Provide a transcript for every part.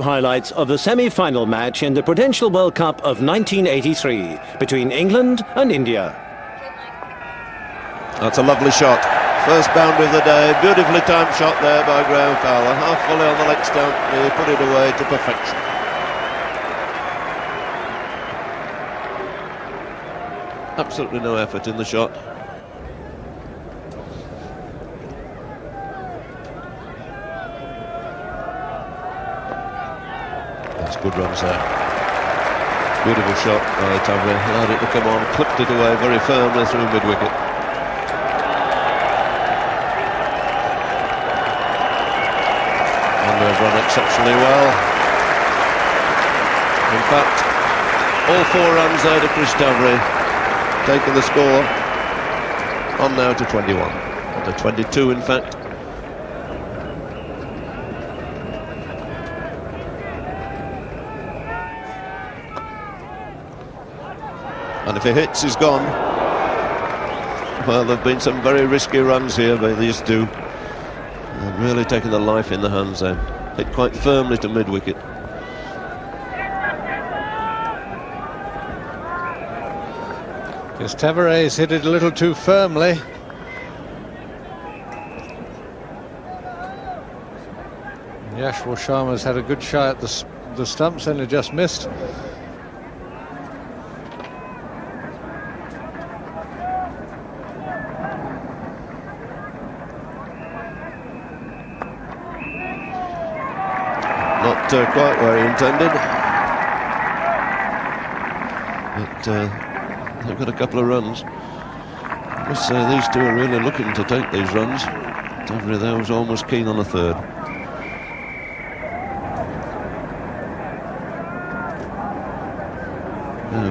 Highlights of the semi-final match in the Prudential World Cup of 1983 between England and India. That's a lovely shot. First boundary of the day. Beautifully timed shot there by Graham Fowler. Half volley on the leg stump. He put it away to perfection. Absolutely no effort in the shot. That's good runs there. Beautiful shot by Tavri. Allowed it to come on, clipped it away very firmly through mid-wicket. And they've run exceptionally well. In fact, all 4 runs there to Chris Tavri, taking the score on now to 21. To 22 in fact. And if he hits, he's gone. Well, there have been some very risky runs here by these two. They're really taking the life in the hands then. Hit quite firmly to mid-wicket. Because Tavares hit it a little too firmly. Yashwar Sharma's had a good shot at the stumps, only just missed. Not quite where he intended. But they've got a couple of runs. I must say these two are really looking to take these runs. Tavri there was almost keen on a third.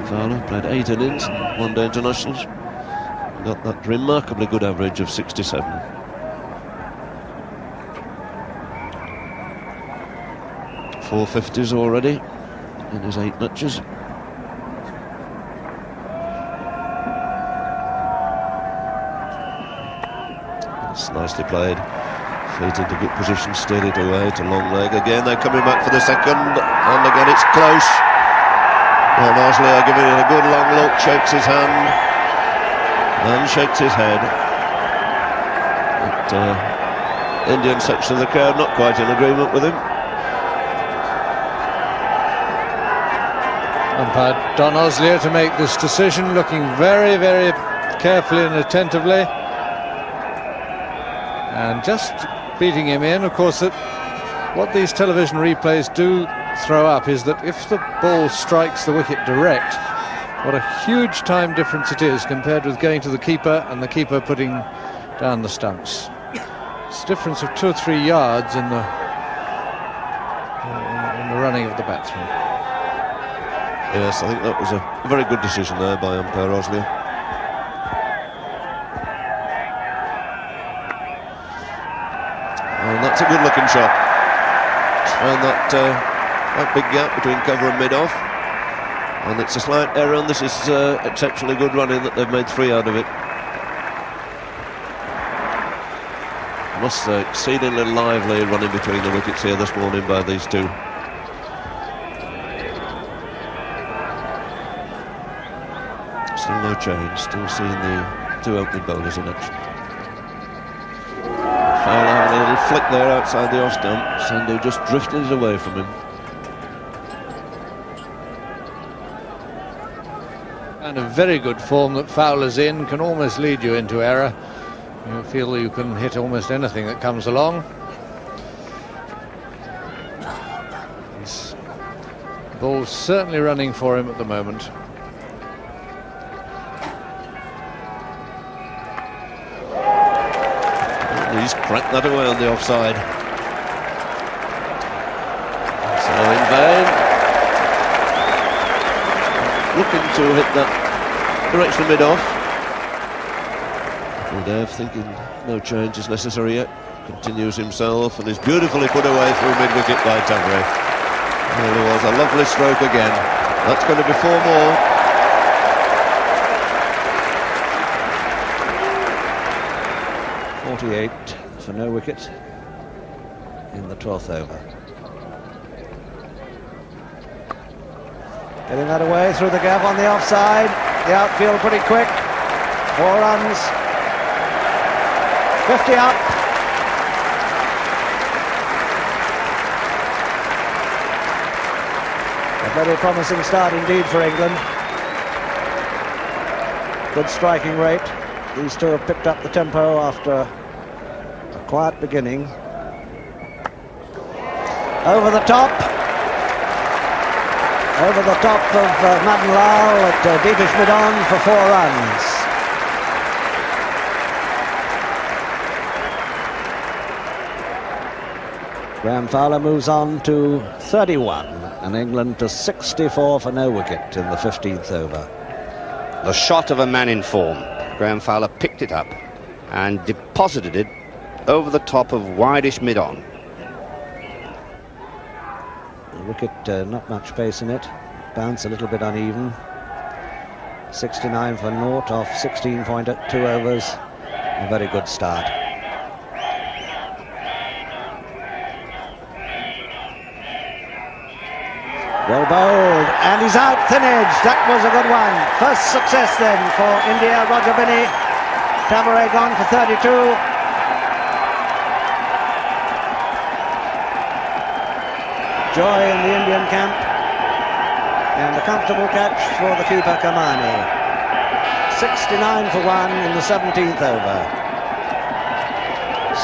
Fowler played 8 innings, one-day internationals. Got that remarkably good average of 67. Four 50s already in his 8 matches. It's nicely played. Feet into good position, steered it away to long leg. Again, they're coming back for the second, and again it's close. Well, Mosley are giving it a good long look, shakes his hand, and shakes his head. But Indian section of the crowd not quite in agreement with him. Umpire Don Oslier to make this decision, looking very, very carefully and attentively. And just beating him in. Of course, what these television replays do throw up is that if the ball strikes the wicket direct, what a huge time difference it is compared with going to the keeper and the keeper putting down the stumps. It's a difference of 2 or 3 yards in the running of the batsman. Yes, I think that was a very good decision there by umpire Oslier. And that's a good looking shot. And that big gap between cover and mid-off. And it's a slight error, and this is exceptionally good running that they've made 3 out of it. I must say, exceedingly lively running between the wickets here this morning by these two. Still no change, still seeing the 2 opening bowlers in action. Fowler having a little flick there outside the off stump. Sandhu just drifted it away from him. And a very good form that Fowler's in can almost lead you into error. You feel you can hit almost anything that comes along. This ball's certainly running for him at the moment. He's cracked that away on the offside. So in vain. Looking to hit that direction mid-off. Dev thinking no change is necessary yet. Continues himself and is beautifully put away through mid-wicket by Tavri. Really was a lovely stroke again. That's going to be 4 more. For no wicket in the 12th over. Getting that away through the gap on the offside. The outfield pretty quick. 4 runs. 50 up. A very promising start indeed for England. Good striking rate. These two have picked up the tempo after a quiet beginning. Over the top. Over the top of Madan Lal at deepish mid-on for 4 runs. Graham Fowler moves on to 31 and England to 64 for no wicket in the 15th over. The shot of a man in form. Graham Fowler picked it up and deposited it over the top of wideish mid-on. Wicket, not much pace in it. Bounce a little bit uneven. 69 for naught off 16.2 overs. A very good start. Well bowled, and he's out, thin edge. That was a good one. First success then for India. Roger Binney. Tavares gone for 32. Joy in the Indian camp, and a comfortable catch for the keeper Kamani. 69 for 1 in the 17th over.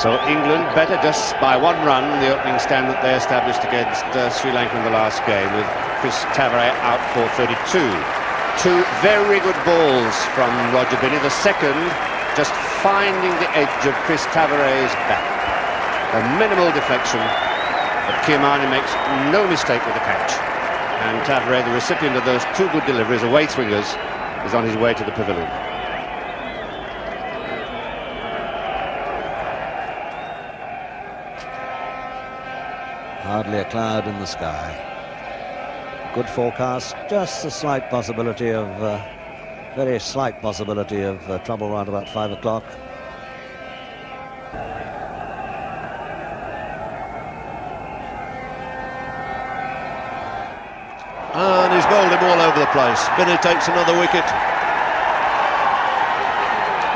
So England better just by 1 run the opening stand that they established against Sri Lanka in the last game, with Chris Tavares out for 32. 2 very good balls from Roger Binney. The second just finding the edge of Chris Tavares' back. A minimal deflection. But Kiamani makes no mistake with the catch. And Tavares, the recipient of those 2 good deliveries, away swingers, is on his way to the pavilion. Hardly a cloud in the sky. Good forecast, just a slight possibility of, very slight possibility of trouble around about 5 o'clock. And he's bowled him all over the place. Binney takes another wicket.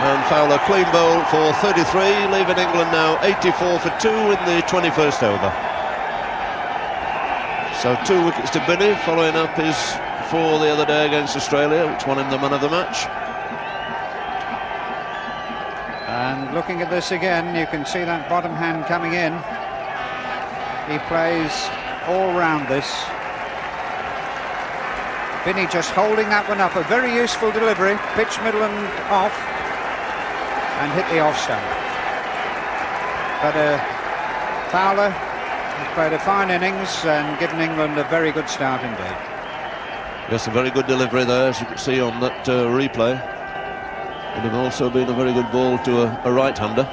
And Fowler clean bowl for 33, leaving England now 84 for 2 in the 21st over. So 2 wickets to Binney, following up his 4 the other day against Australia, which won him the man of the match. And looking at this again, you can see that bottom hand coming in. He plays all round this. Binney just holding that one up, a very useful delivery, pitch middle and off, and hit the off stump. But Fowler has played a fine innings and given England a very good start indeed. Yes, a very good delivery there, as you can see on that replay. Would have also been a very good ball to a right-hander.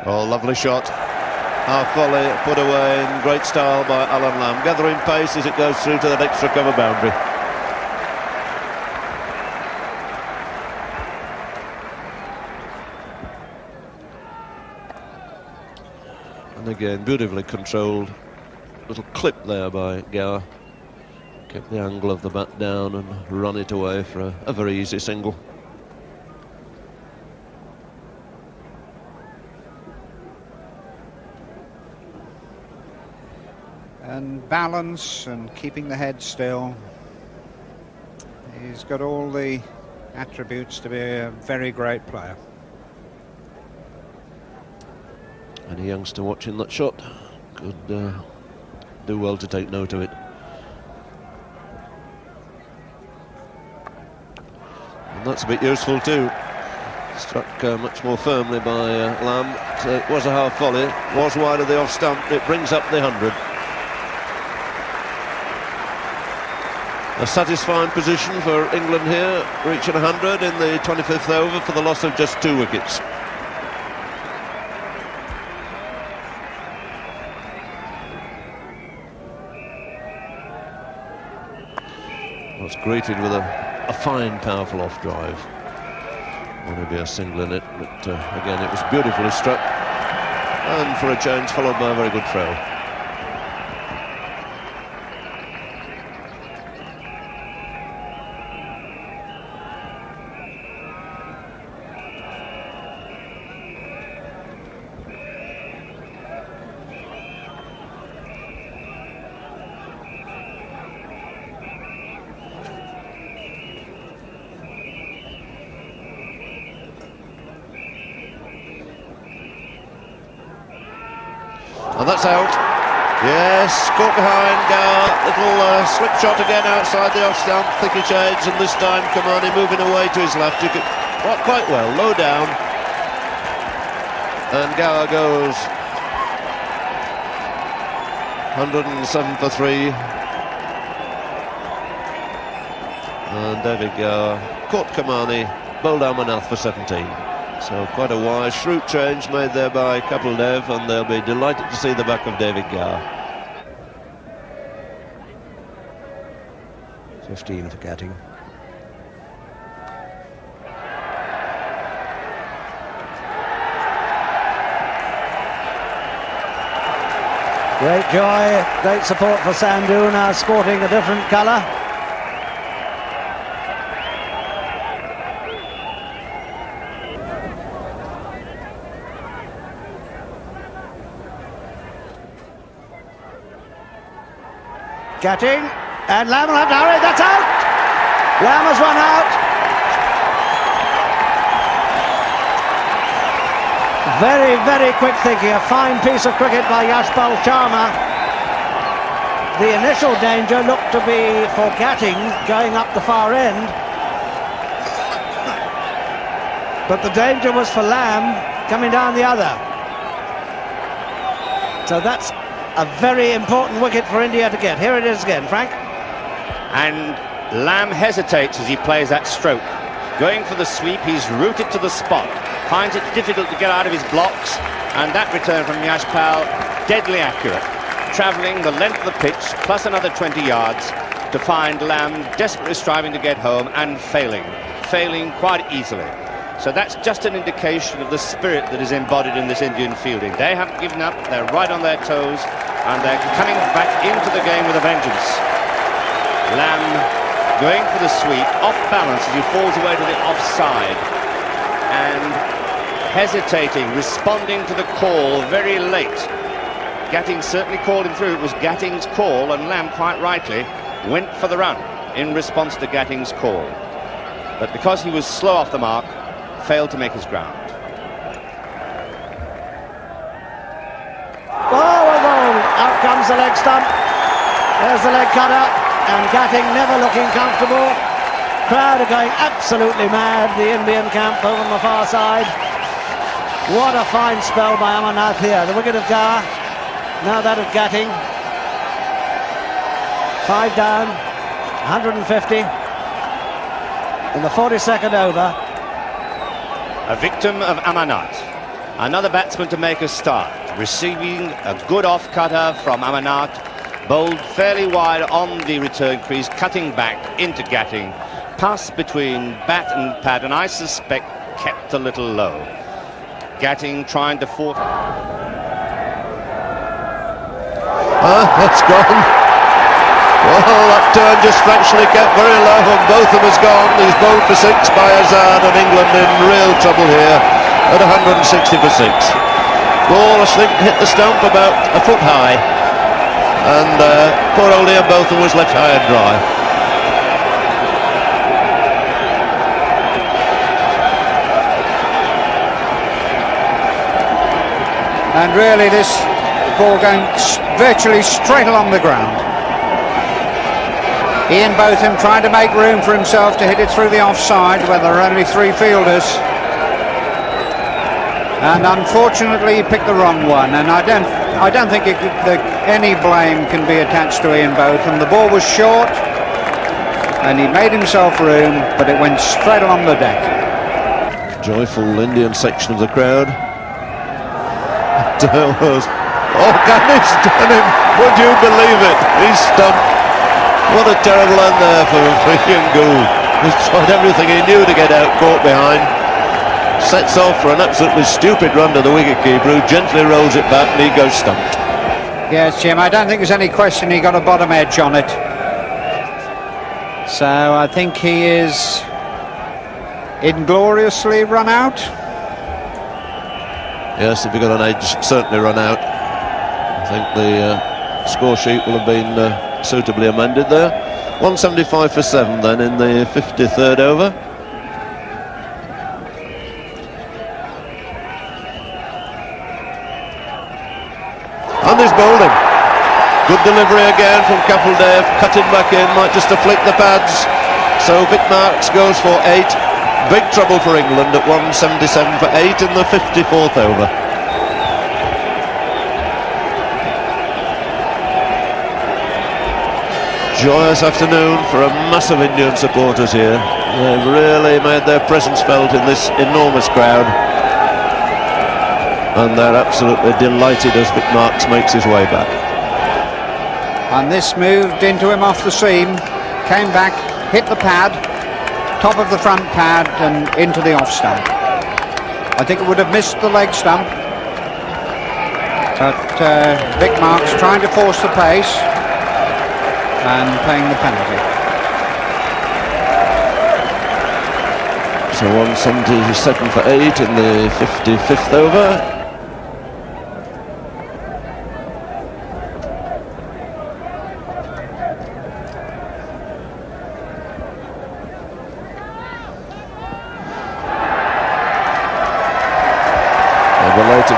Oh, lovely shot. Half volley put away in great style by Alan Lamb, gathering pace as it goes through to that extra cover boundary. And again, beautifully controlled. Little clip there by Gower. Kept the angle of the bat down and run it away for a very easy single. And balance and keeping the head still. He's got all the attributes to be a very great player. Any youngster watching that shot could do well to take note of it. And that's a bit useful too. Struck much more firmly by Lamb. It was a half volley, was wide of the off stump. It brings up the 100. A satisfying position for England here, reaching 100 in the 25th over for the loss of just 2 wickets. Was greeted with a fine, powerful off drive. Want to be a single in it, but again, it was beautifully struck, and for a change, followed by a very good throw. And that's out. Yes, caught behind. Little slip shot again outside the off stump. Thicky shades, and this time Kamani moving away to his left. You could quite well, low down. And Gower goes 107 for 3. And David Gower caught Kamani, bowled Amarnath for 17. So quite a wise, shrewd change made there by Kapil Dev, and they'll be delighted to see the back of David Gower. 15 for Gatting. Great joy, great support for Sandhu, now sporting a different colour. Gatting, and Lamb will have to hurry, that's out! Lamb has run out. Very, very quick thinking, a fine piece of cricket by Yashpal Sharma. The initial danger looked to be for Gatting going up the far end. But the danger was for Lamb coming down the other. So that's a very important wicket for India to get. Here it is again, Frank. And Lamb hesitates as he plays that stroke. Going for the sweep, he's rooted to the spot. Finds it difficult to get out of his blocks. And that return from Yashpal, deadly accurate. Travelling the length of the pitch, plus another 20 yards, to find Lamb desperately striving to get home and failing quite easily. So that's just an indication of the spirit that is embodied in this Indian fielding. They haven't given up, they're right on their toes, and they're coming back into the game with a vengeance. Lamb going for the sweep, off balance as he falls away to the offside, and hesitating, responding to the call very late. Gatting certainly called him through. It was Gatting's call, and Lamb, quite rightly, went for the run in response to Gatting's call. But because he was slow off the mark, failed to make his ground. Out comes the leg stump. There's the leg cutter, and Gatting never looking comfortable. Crowd are going absolutely mad, the Indian camp over on the far side. What a fine spell by Amarnath here. The wicket of Gower, now that of Gatting. 5 down, 150 in the 42nd over. A victim of Amarnath. Another batsman to make a start. Receiving a good off-cutter from Amarnath. Bowled fairly wide on the return crease, cutting back into Gatting. Pass between bat and pad, and I suspect kept a little low. Gatting trying to force. That's gone. Well, that turn just fractionally kept very low, and Botham has gone. He's bowled for 6 by Azad, and England in real trouble here at 160 for 6. Ball, I think, hit the stump about a foot high, and poor old Ian Botham was left high and dry. And really this ball going virtually straight along the ground. Ian Botham trying to make room for himself to hit it through the offside where there are only 3 fielders. And unfortunately he picked the wrong one, and I don't think any blame can be attached to Ian Botham. The ball was short and he made himself room, but it went straight along the deck. Joyful Indian section of the crowd. Oh, Ghani's done him! Would you believe it? He's stumped. What a terrible end there for freaking Gould. He's tried everything he knew to get out, caught behind. Sets off for an absolutely stupid run to the wicketkeeper, who gently rolls it back, and he goes stumped. Yes, Jim, I don't think there's any question he got a bottom edge on it. So I think he is ingloriously run out. Yes, if he got an edge, certainly run out. I think the score sheet will have been suitably amended there. 175 for 7 then in the 53rd over. he's bowled him. Good delivery again from Kapildev, cutting back in, might just afflict the pads. So Vic Marks goes for 8. Big trouble for England at 177 for 8 in the 54th over. Joyous afternoon for a mass of Indian supporters here. They've really made their presence felt in this enormous crowd. And they're absolutely delighted as Vic Marks makes his way back. And this moved into him off the seam, came back, hit the pad, top of the front pad and into the off stump. I think it would have missed the leg stump, but Vic Marks trying to force the pace and paying the penalty. So 177 for 8 in the 55th over.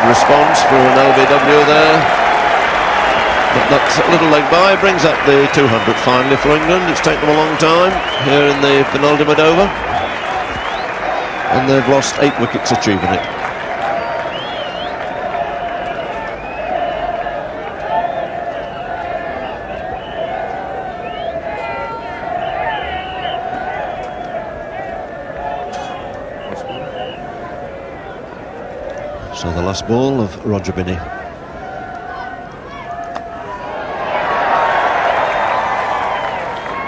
Response for an LBW there, but that little leg by brings up the 200 finally for England. It's taken them a long time here in the penultimate over, and they've lost 8 wickets achieving it. So the last ball of Roger Binney.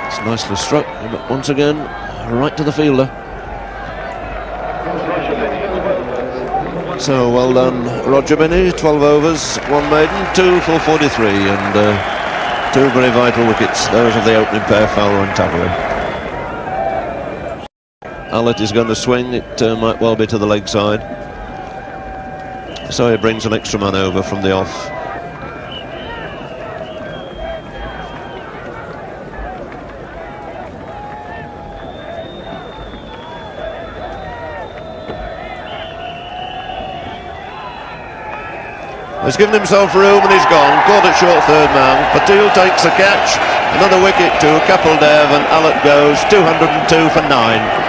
It's nicely struck, but once again, right to the fielder. So well done, Roger Binney. 12 overs, 1 maiden, 2 for 43, and 2 very vital wickets. Those of the opening pair, Fowler and Taveri. Allett is going to swing. It might well be to the leg side. So he brings an extra man over from the off. He's given himself room and he's gone. Caught at short third man. Patil takes the catch. Another wicket to Kapildev and Allett goes 202 for 9.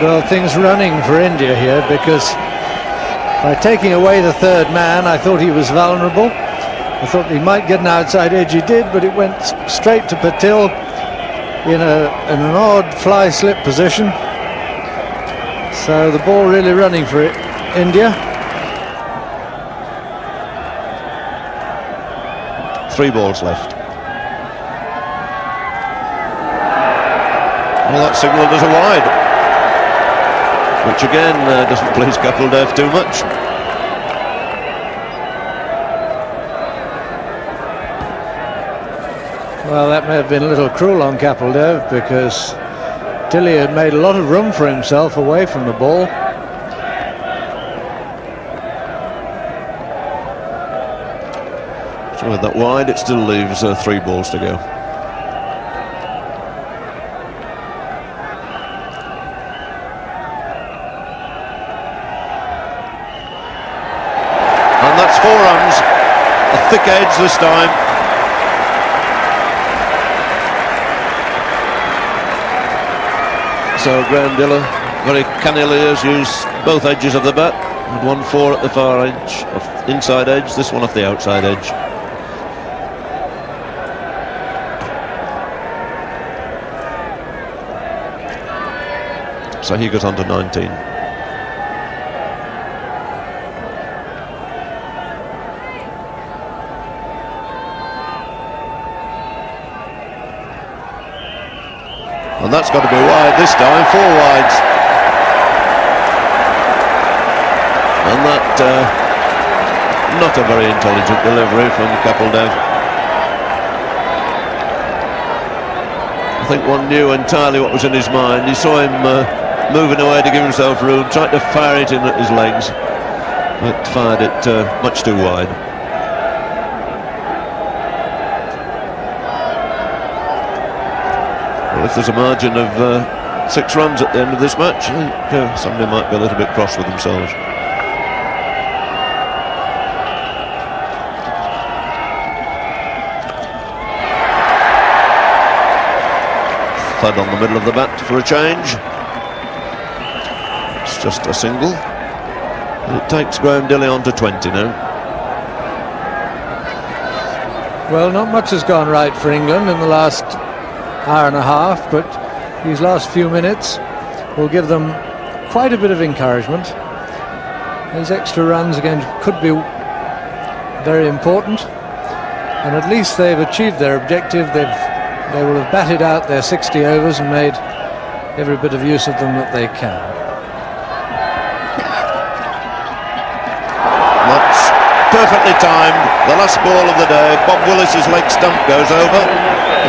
Well, things running for India here, because by taking away the third man, I thought he was vulnerable. I thought he might get an outside edge. He did, but it went straight to Patil in an odd fly slip position. So the ball really running for it, India. 3 balls left. Well, that signalled as a wide, which again doesn't please Kapildev too much. Well, that may have been a little cruel on Kapildev, because Tilley had made a lot of room for himself away from the ball. So with that wide, it still leaves 3 balls to go. And that's 4 runs, a thick edge this time. So Graham Diller very cannily has used both edges of the bat. 1-4 at the far edge, inside edge, this one off the outside edge. So he goes on to 19. And that's got to be wide this time, 4 wides. And that, not a very intelligent delivery from Kapildev. I think one knew entirely what was in his mind. He saw him moving away to give himself room, tried to fire it in at his legs, but fired it much too wide. Well, if there's a margin of 6 runs at the end of this match, I think somebody might be a little bit cross with themselves. thud on the middle of the bat for a change. It's just a single. It takes Graham Dilley on to 20 now. Well, not much has gone right for England in the last hour and a half, but these last few minutes will give them quite a bit of encouragement. Those extra runs again could be very important, and at least they've achieved their objective. They will have batted out their 60 overs and made every bit of use of them that they can. That's perfectly timed. The last ball of the day. Bob Willis's leg stump goes over.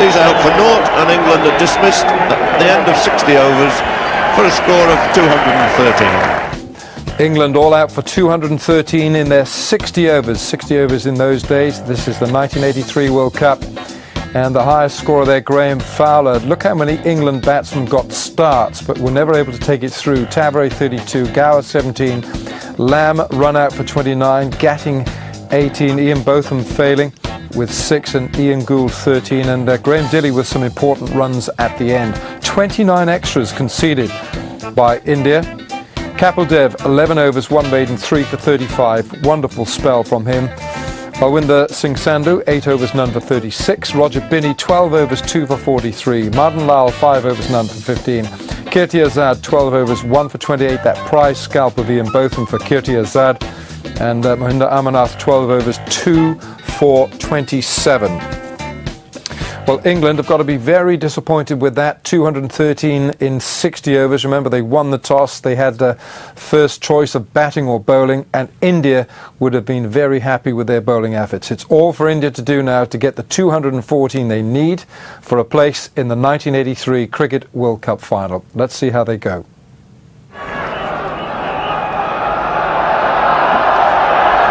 He's out for naught, and England are dismissed at the end of 60 overs for a score of 213. England all out for 213 in their 60 overs. 60 overs in those days. This is the 1983 World Cup. And the highest scorer there, Graham Fowler. Look how many England batsmen got starts, but were never able to take it through. Taveray 32, Gower 17, Lamb run out for 29, Gatting 18, Ian Botham failing with 6, and Ian Gould 13, and Graham Dilley with some important runs at the end. 29 extras conceded by India. Kapil Dev, 11 overs, 1 maiden, 3 for 35. Wonderful spell from him. Balwinder Singh Sandhu, 8 overs, none for 36. Roger Binney, 12 overs, 2 for 43. Madan Lal, 5 overs, none for 15. Kirti Azad, 12 overs, 1 for 28. That prize scalp of Ian Botham for Kirti Azad. And Mohinder Amarnath, 12 overs, 2 for 27. Well, England have got to be very disappointed with that. 213 in 60 overs. Remember, they won the toss. They had the first choice of batting or bowling, and India would have been very happy with their bowling efforts. It's all for India to do now to get the 214 they need for a place in the 1983 Cricket World Cup final. Let's see how they go.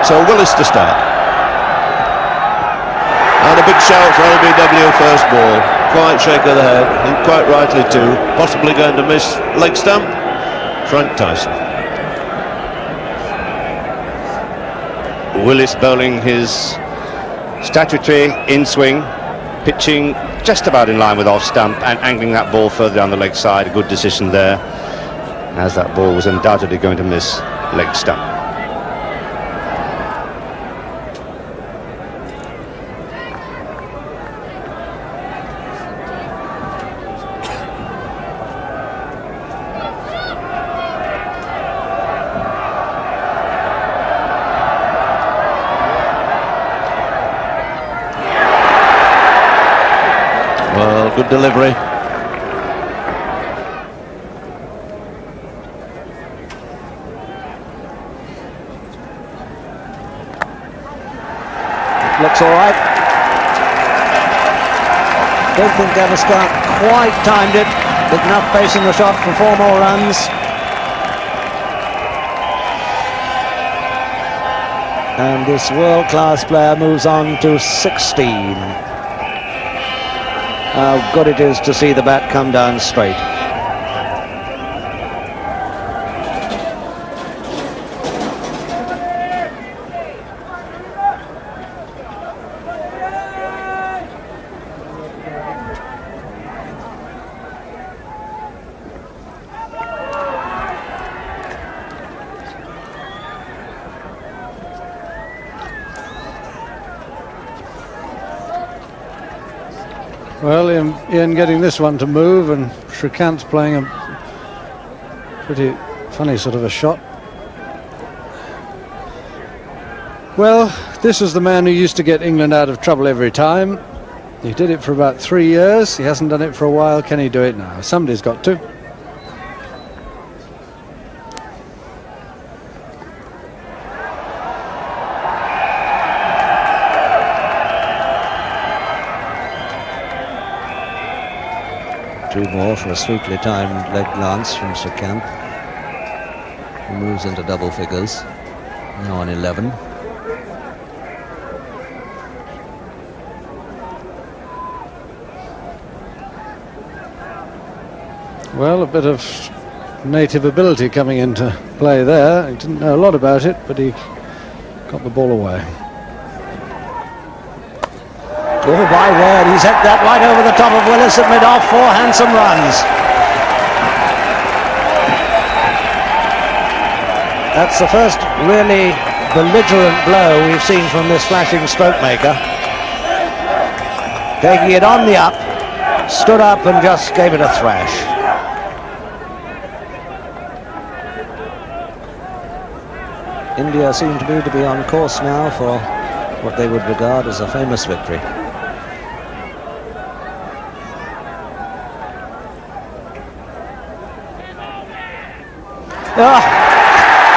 So Willis to start. And a big shout for LBW first ball. Quite shake of the head, and quite rightly too. Possibly going to miss leg stump. Frank Tyson. Willis bowling his statutory in-swing, pitching just about in line with off stump and angling that ball further down the leg side. A good decision there, as that ball was undoubtedly going to miss leg stump. Good delivery. Looks all right. Don't think Gavaskar quite timed it with enough pace in the shot for 4 more runs. And this world-class player moves on to 16. How good it is to see the bat come down straight. Well, Ian getting this one to move, and Shrikant's playing a pretty funny sort of a shot. Well, this is the man who used to get England out of trouble every time. He did it for about 3 years. He hasn't done it for a while. Can he do it now? Somebody's got to. Two more for a sweetly timed leg glance from Shrikant, who moves into double figures, now on 11. Well, a bit of native ability coming into play there. He didn't know a lot about it, but he got the ball away. Oh, my word, he's hit that right over the top of Willis at mid-off. 4 handsome runs. That's the first really belligerent blow we've seen from this flashing stroke maker. Taking it on the up, stood up and just gave it a thrash. India seem to me to be on course now for what they would regard as a famous victory.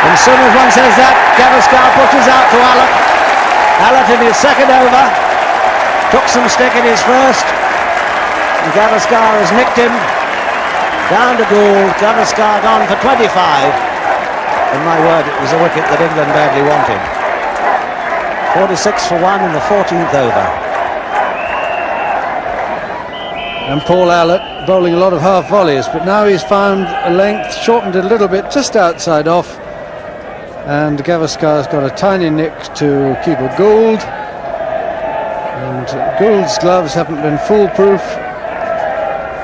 And as soon as one says that, Gavaskar pushes out to Allott. Allott in his second over. Took some stick in his first. And Gavaskar has nicked him. Down to Gould. Gavaskar gone for 25. And my word, it was a wicket that England badly wanted. 46 for 1 in the 14th over. And Paul Allott bowling a lot of half volleys, but now he's found a length, shortened it a little bit, just outside off. And Gavaskar's got a tiny nick to keeper Gould. And Gould's gloves haven't been foolproof,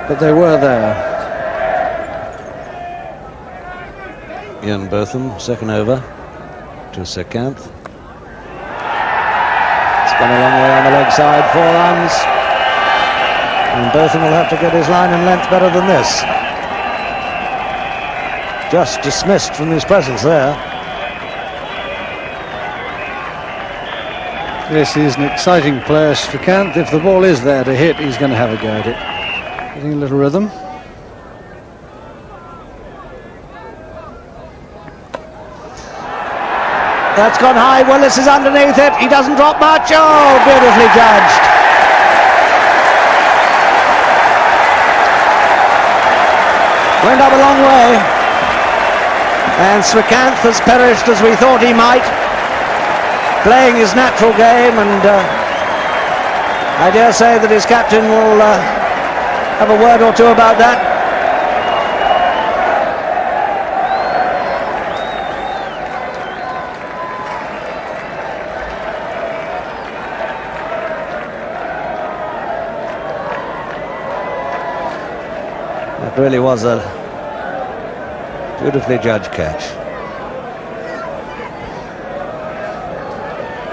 but they were there. Ian Botham, second over to Srikanth. It's gone a long way on the leg side, 4 runs. And Botham will have to get his line and length better than this. Just dismissed from his presence there. Yes, he's an exciting player, Srikanth. If the ball is there to hit, he's going to have a go at it. Getting a little rhythm. That's gone high. Willis is underneath it. He doesn't drop much. Oh, beautifully judged. Went up a long way. And Srikanth has perished as we thought he might. Playing his natural game, and I dare say that his captain will have a word or two about that. It really was a beautifully judged catch.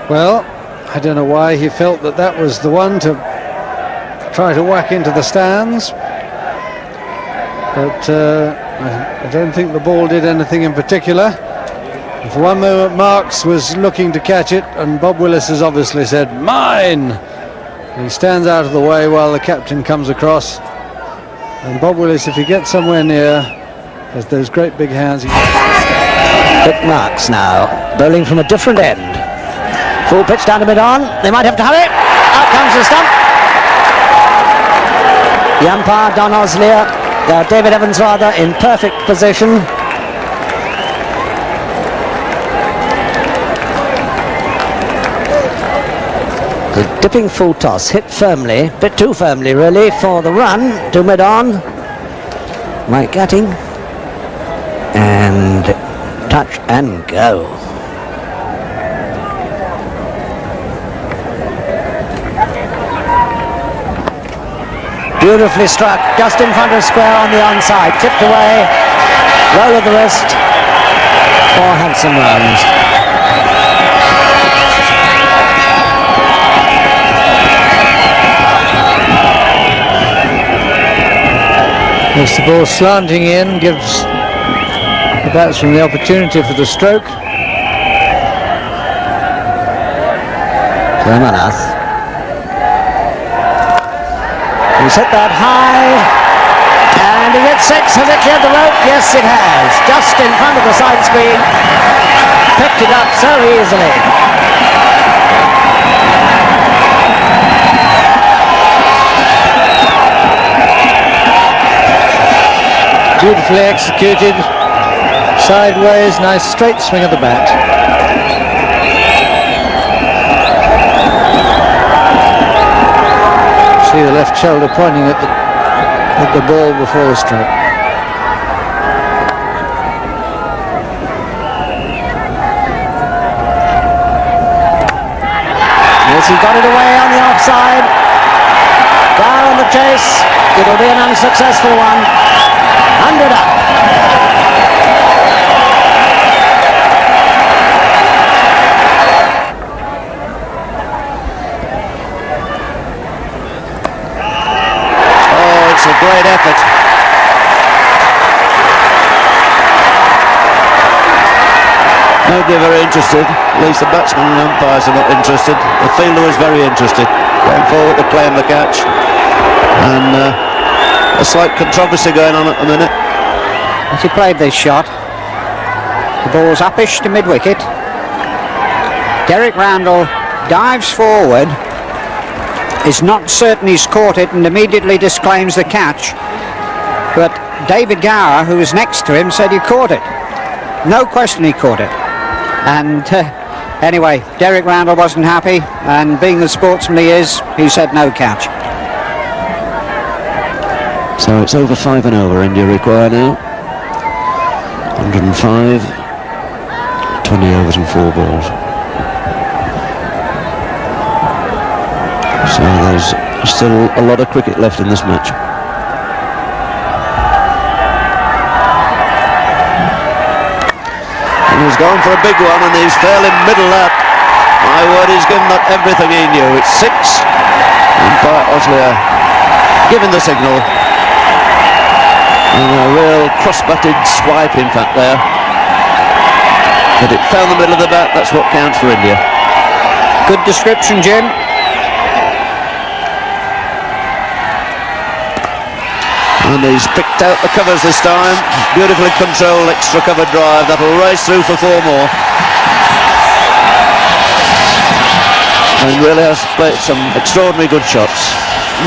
Well, I don't know why he felt that that was the one to try to whack into the stands, but I don't think the ball did anything in particular. And for one moment Marks was looking to catch it, and Bob Willis has obviously said, "Mine!" And he stands out of the way while the captain comes across, and Bob Willis, if he gets somewhere near, has those great big hands. Vic Marks now, bowling from a different end. Full pitch down to mid-on. They might have to hurry. Out comes the stump. The umpire, Don Oslier, David Evans rather, in perfect position. The dipping full toss, hit firmly, bit too firmly really, for the run to mid-on. Mike Gatting. And touch and go. Beautifully struck, just in front of square on the onside, tipped away, roll of the wrist, 4 handsome runs. As the ball slanting in, gives the batsman the opportunity for the stroke. Ramanath. He's hit that high, and he hit 6. Has it cleared the rope? Yes, it has. Just in front of the side screen. Picked it up so easily. Beautifully executed, sideways, nice straight swing of the bat. See the left shoulder pointing at the ball before the stroke. Yes, he got it away on the offside. chase. It'll be an unsuccessful one. 100 up. Oh, it's a great effort. Nobody very interested. At least the batsmen and umpires are not interested. The fielder was very interested. Going forward to claim the catch. And a slight controversy going on at the minute. As he played this shot, the ball's uppish to mid-wicket. Derek Randall dives forward, is not certain he's caught it, and immediately disclaims the catch. But David Gower, who was next to him, said he caught it. No question he caught it. And anyway, Derek Randall wasn't happy, and being the sportsman he is, he said no catch. So it's over 5 and over. India require now 105, 20 overs and 4 balls. So there's still a lot of cricket left in this match. He's gone for a big one and he's fairly middle that. My word, he's given that everything he knew. It's 6. Umpire Osler giving the signal. And a real cross-butted swipe, in fact, there. But it found the middle of the bat. That's what counts for India. Good description, Jim. And he's picked out the covers this time. Beautifully controlled extra cover drive. That'll race through for 4 more. And really has played some extraordinary good shots.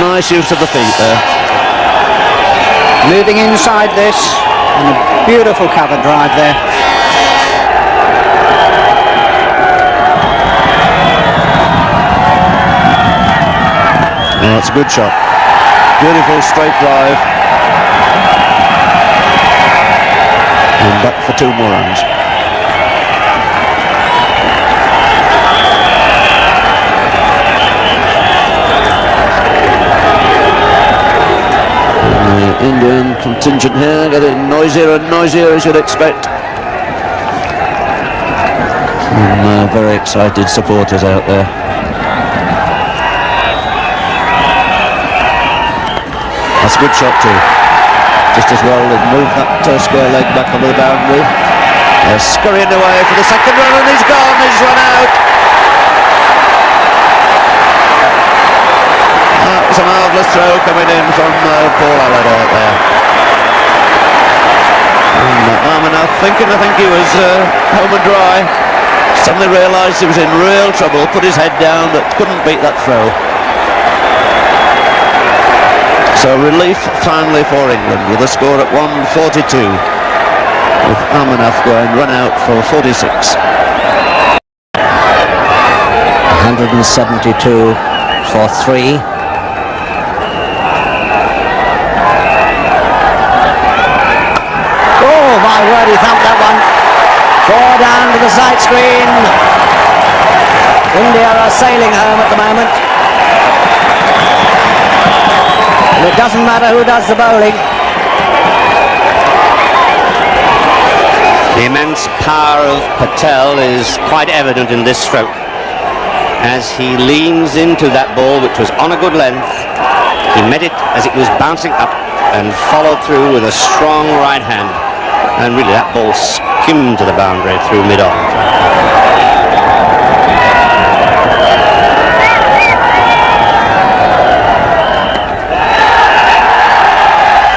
Nice use of the feet there. Moving inside this, and a beautiful cover drive there. Oh, that's a good shot. Beautiful straight drive. And back for 2 more runs. The Indian contingent here getting noisier and noisier, as you'd expect. Some very excited supporters out there. That's a good shot too. Just as well they've moved that square leg back onto the boundary. They're scurrying away for the second run and he's gone, he's run out. That was a marvellous throw coming in from Paul Allard out there. And Amanat I think he was home and dry. Suddenly realised he was in real trouble, put his head down, but couldn't beat that throw. So relief finally for England with a score at 142, with Amanat going run out for 46. 172 for 3. Oh my word, he thumped that one. 4 down to the side screen. India are sailing home at the moment. And it doesn't matter who does the bowling. The immense power of Patel is quite evident in this stroke as he leans into that ball, which was on a good length. He met it as it was bouncing up and followed through with a strong right hand, and really that ball skimmed to the boundary through mid-on.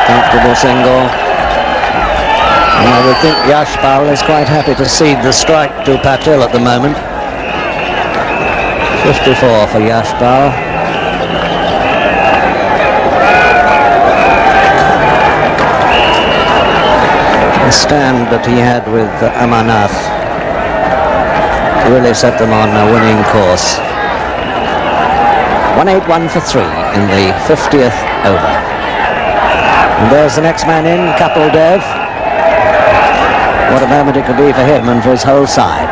Comfortable single. And I would think Yashpal is quite happy to cede the strike to Patel at the moment. 54 for Yashpal. The stand that he had with Amarnath really set them on a winning course. 181 for 3 in the 50th over. And there's the next man in, Kapil Dev. What a moment it could be for him and for his whole side.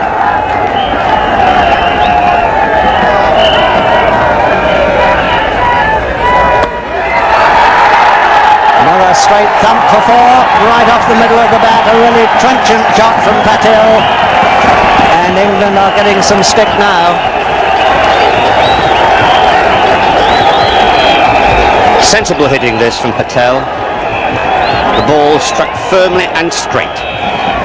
a straight thump for 4, right off the middle of the bat, a really trenchant shot from Patil, and England are getting some stick now. Sensible hitting this from Patel. The ball struck firmly and straight,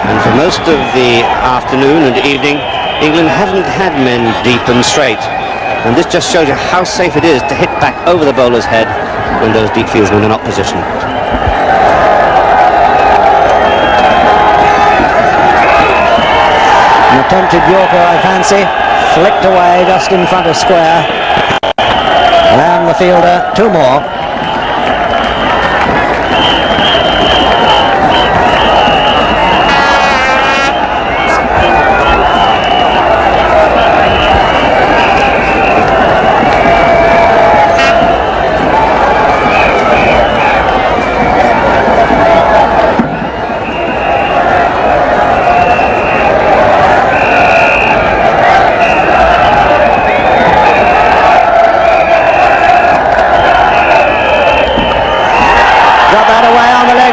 and for most of the afternoon and evening England haven't had men deep and straight, and this just shows you how safe it is to hit back over the bowler's head when those deep fieldsmen are not positioned. An attempted Yorker, I fancy, flicked away just in front of square. Lamb the fielder, 2 more.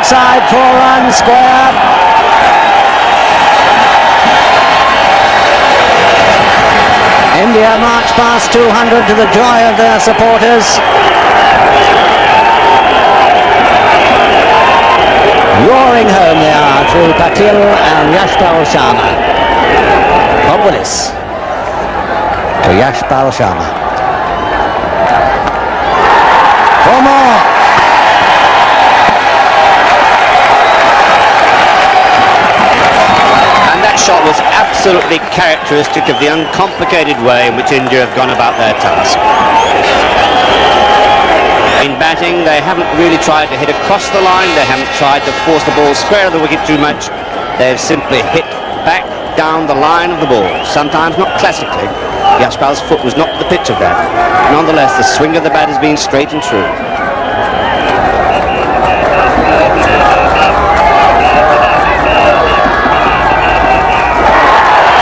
Side, 4 runs, square. India march past 200 to the joy of their supporters. Roaring home they are through Patil and Yashpal Sharma. Bob Willis to Yashpal Sharma. 4 more. Shot was absolutely characteristic of the uncomplicated way in which India have gone about their task. In batting, they haven't really tried to hit across the line, they haven't tried to force the ball square of the wicket too much, they've simply hit back down the line of the ball, sometimes not classically. Yashpal's foot was not the pitch of that. Nonetheless, the swing of the bat has been straight and true.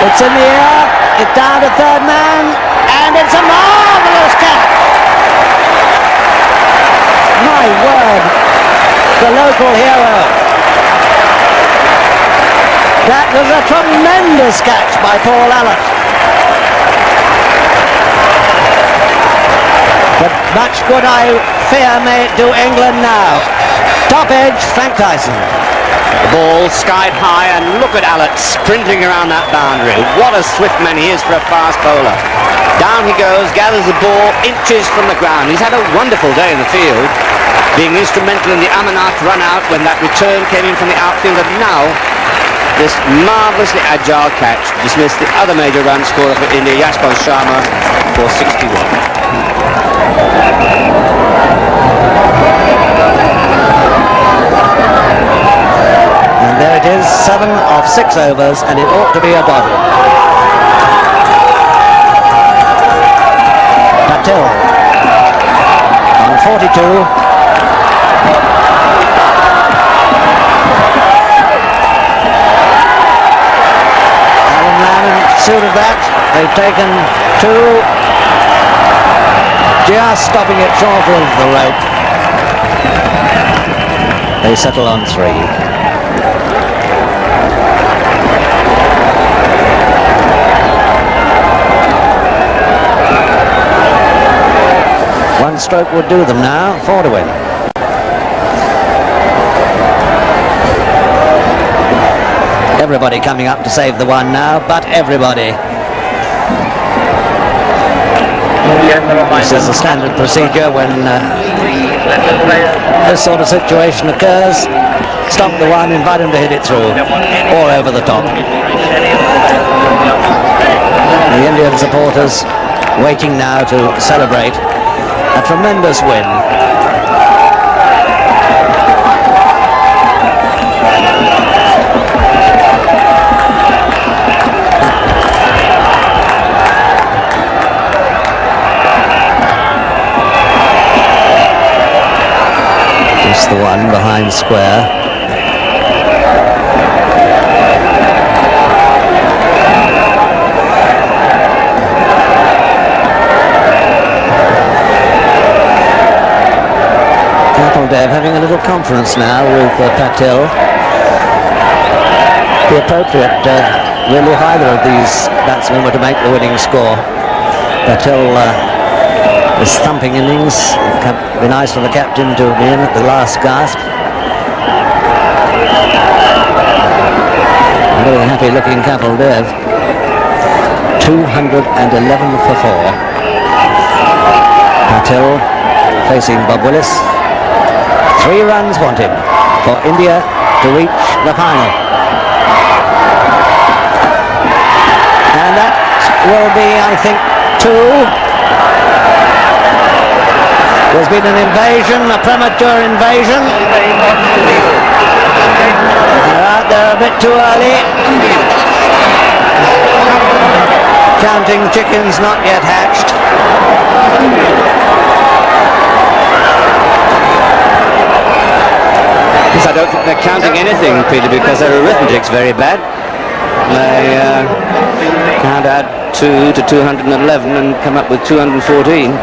It's in the air, it's down to 3rd man, and it's a marvellous catch. My word, the local hero. That was a tremendous catch by Paul Allen. But much good, I fear, may it do England now. Top edge, Frank Tyson. The ball skied high, and look at Allett sprinting around that boundary. What a swift man he is for a fast bowler. Down he goes, gathers the ball inches from the ground. He's had a wonderful day in the field, being instrumental in the Amarnath run out when that return came in from the outfield, and now this marvellously agile catch dismissed the other major run scorer for India, Yashpal Sharma, for 61. And there it is, 7 of 6 overs, and it ought to be a bogey. Patil on 42. Alan Lamb in pursuit of that. They've taken 2, just stopping it short of the rope. They settle on 3. One stroke would do them now, 4 to win. Everybody coming up to save the one now, but everybody. This is the standard procedure when this sort of situation occurs. Stop the one, invite him to hit it through, or over the top. The Indian supporters waiting now to celebrate a tremendous win. Just the one behind square. Dev having a little conference now with Patel. The appropriate, really, if either of these batsmen were to make the winning score. Patel is thumping innings. It would be nice for the captain to be in at the last gasp. A very happy looking Kapil Dev. 211 for 4. Patel facing Bob Willis. 3 runs wanted for India to reach the final. And that will be, I think, 2. There's been an invasion, a premature invasion. They're out there a bit too early. Counting chickens not yet hatched. I don't think they're counting anything, Peter, because their arithmetic's very bad. They can't add 2 to 211 and come up with 214.